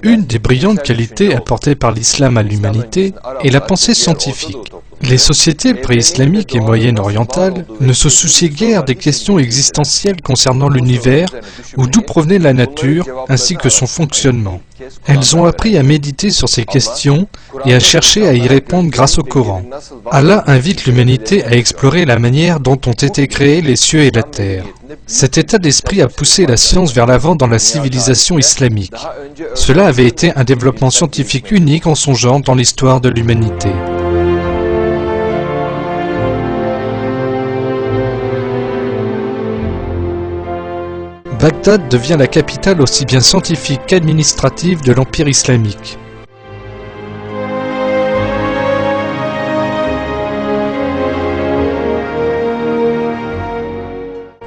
Une des brillantes qualités apportées par l'islam à l'humanité est la pensée scientifique. Les sociétés pré-islamiques et moyen-orientales ne se souciaient guère des questions existentielles concernant l'univers ou d'où provenait la nature ainsi que son fonctionnement. Elles ont appris à méditer sur ces questions et à chercher à y répondre grâce au Coran. Allah invite l'humanité à explorer la manière dont ont été créés les cieux et la terre. Cet état d'esprit a poussé la science vers l'avant dans la civilisation islamique. Cela avait été un développement scientifique unique en son genre dans l'histoire de l'humanité. Bagdad devient la capitale aussi bien scientifique qu'administrative de l'Empire islamique.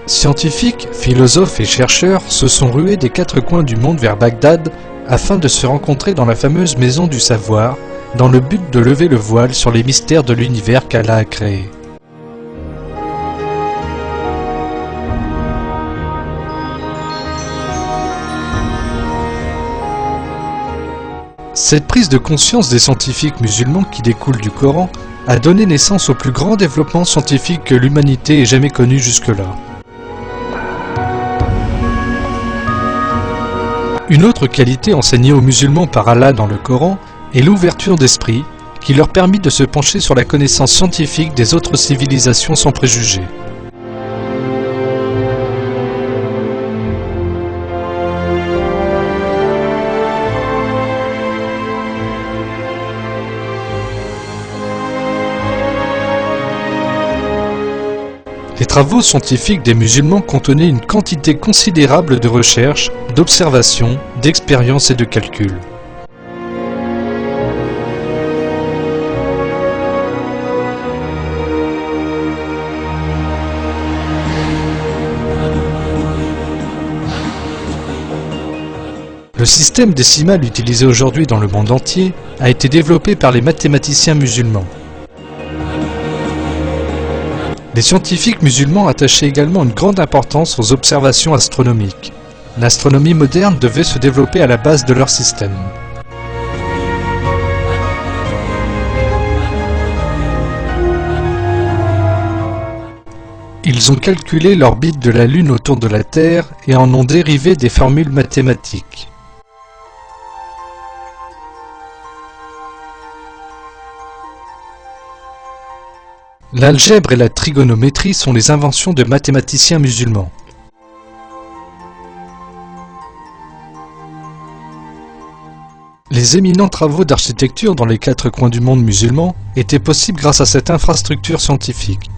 Scientifiques, philosophes et chercheurs se sont rués des quatre coins du monde vers Bagdad afin de se rencontrer dans la fameuse Maison du Savoir, dans le but de lever le voile sur les mystères de l'univers qu'Allah a créé. Cette prise de conscience des scientifiques musulmans qui découle du Coran a donné naissance au plus grand développement scientifique que l'humanité ait jamais connu jusque-là. Une autre qualité enseignée aux musulmans par Allah dans le Coran est l'ouverture d'esprit qui leur permet de se pencher sur la connaissance scientifique des autres civilisations sans préjugés. Les travaux scientifiques des musulmans contenaient une quantité considérable de recherches, d'observations, d'expériences et de calculs. Le système décimal utilisé aujourd'hui dans le monde entier a été développé par les mathématiciens musulmans. Les scientifiques musulmans attachaient également une grande importance aux observations astronomiques. L'astronomie moderne devait se développer à la base de leur système. Ils ont calculé l'orbite de la Lune autour de la Terre et en ont dérivé des formules mathématiques. L'algèbre et la trigonométrie sont les inventions de mathématiciens musulmans. Les éminents travaux d'architecture dans les quatre coins du monde musulman étaient possibles grâce à cette infrastructure scientifique.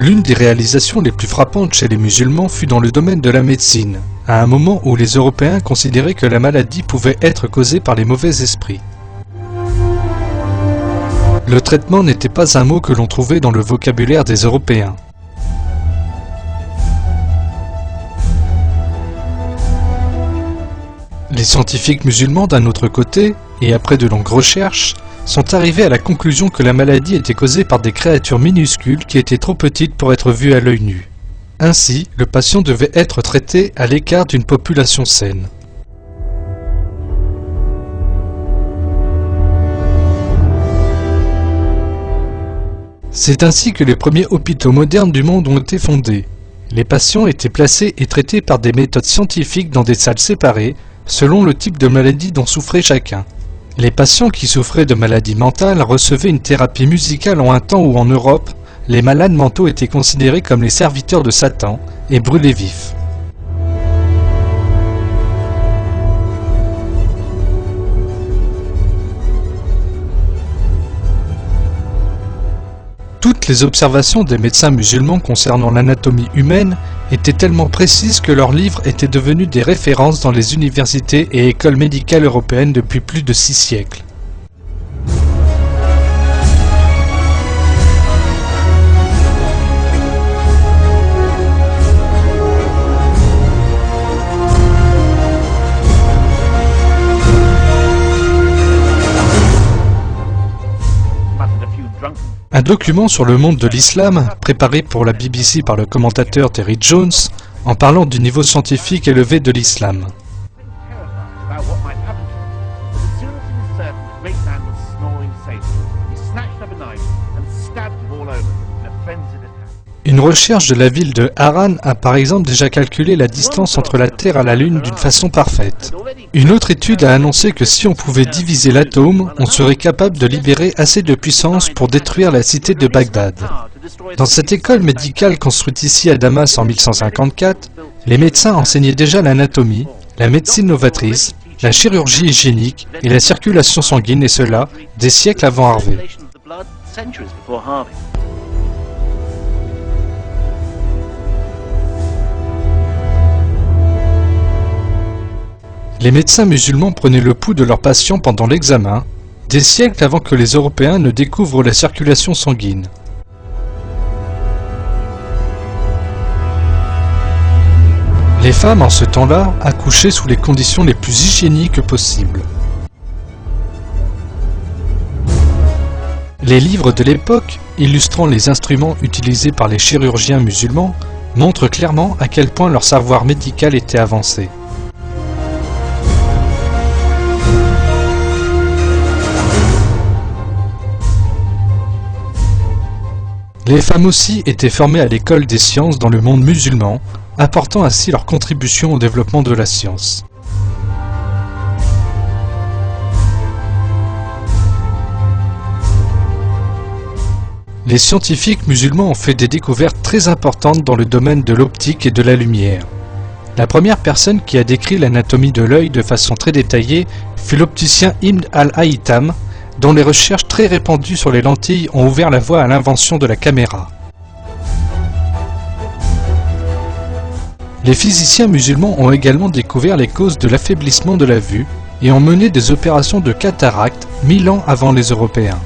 L'une des réalisations les plus frappantes chez les musulmans fut dans le domaine de la médecine, à un moment où les Européens considéraient que la maladie pouvait être causée par les mauvais esprits. Le traitement n'était pas un mot que l'on trouvait dans le vocabulaire des Européens. Les scientifiques musulmans, d'un autre côté, et après de longues recherches, sont arrivés à la conclusion que la maladie était causée par des créatures minuscules qui étaient trop petites pour être vues à l'œil nu. Ainsi, le patient devait être traité à l'écart d'une population saine. C'est ainsi que les premiers hôpitaux modernes du monde ont été fondés. Les patients étaient placés et traités par des méthodes scientifiques dans des salles séparées, selon le type de maladie dont souffrait chacun. Les patients qui souffraient de maladies mentales recevaient une thérapie musicale en un temps où en Europe, les malades mentaux étaient considérés comme les serviteurs de Satan et brûlés vifs. Toutes les observations des médecins musulmans concernant l'anatomie humaine étaient tellement précises que leurs livres étaient devenus des références dans les universités et écoles médicales européennes depuis plus de 6 siècles. Un document sur le monde de l'islam, préparé pour la BBC par le commentateur Terry Jones, en parlant du niveau scientifique élevé de l'islam. Une recherche de la ville de Haran a par exemple déjà calculé la distance entre la Terre et la Lune d'une façon parfaite. Une autre étude a annoncé que si on pouvait diviser l'atome, on serait capable de libérer assez de puissance pour détruire la cité de Bagdad. Dans cette école médicale construite ici à Damas en 1154, les médecins enseignaient déjà l'anatomie, la médecine novatrice, la chirurgie hygiénique et la circulation sanguine, et cela des siècles avant Harvey. Les médecins musulmans prenaient le pouls de leurs patients pendant l'examen, des siècles avant que les Européens ne découvrent la circulation sanguine. Les femmes, en ce temps-là, accouchaient sous les conditions les plus hygiéniques possibles. Les livres de l'époque, illustrant les instruments utilisés par les chirurgiens musulmans, montrent clairement à quel point leur savoir médical était avancé. Les femmes aussi étaient formées à l'école des sciences dans le monde musulman, apportant ainsi leur contribution au développement de la science. Les scientifiques musulmans ont fait des découvertes très importantes dans le domaine de l'optique et de la lumière. La première personne qui a décrit l'anatomie de l'œil de façon très détaillée fut l'opticien Ibn al-Haytham, dont les recherches très répandues sur les lentilles ont ouvert la voie à l'invention de la caméra. Les physiciens musulmans ont également découvert les causes de l'affaiblissement de la vue et ont mené des opérations de cataracte 1000 ans avant les Européens.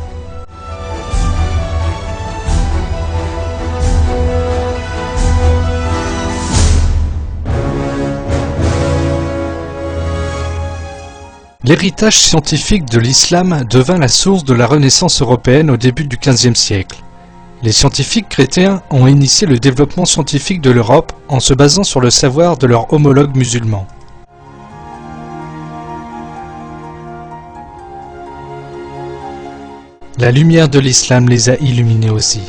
L'héritage scientifique de l'islam devint la source de la Renaissance européenne au début du XVe siècle. Les scientifiques chrétiens ont initié le développement scientifique de l'Europe en se basant sur le savoir de leurs homologues musulmans. La lumière de l'islam les a illuminés aussi.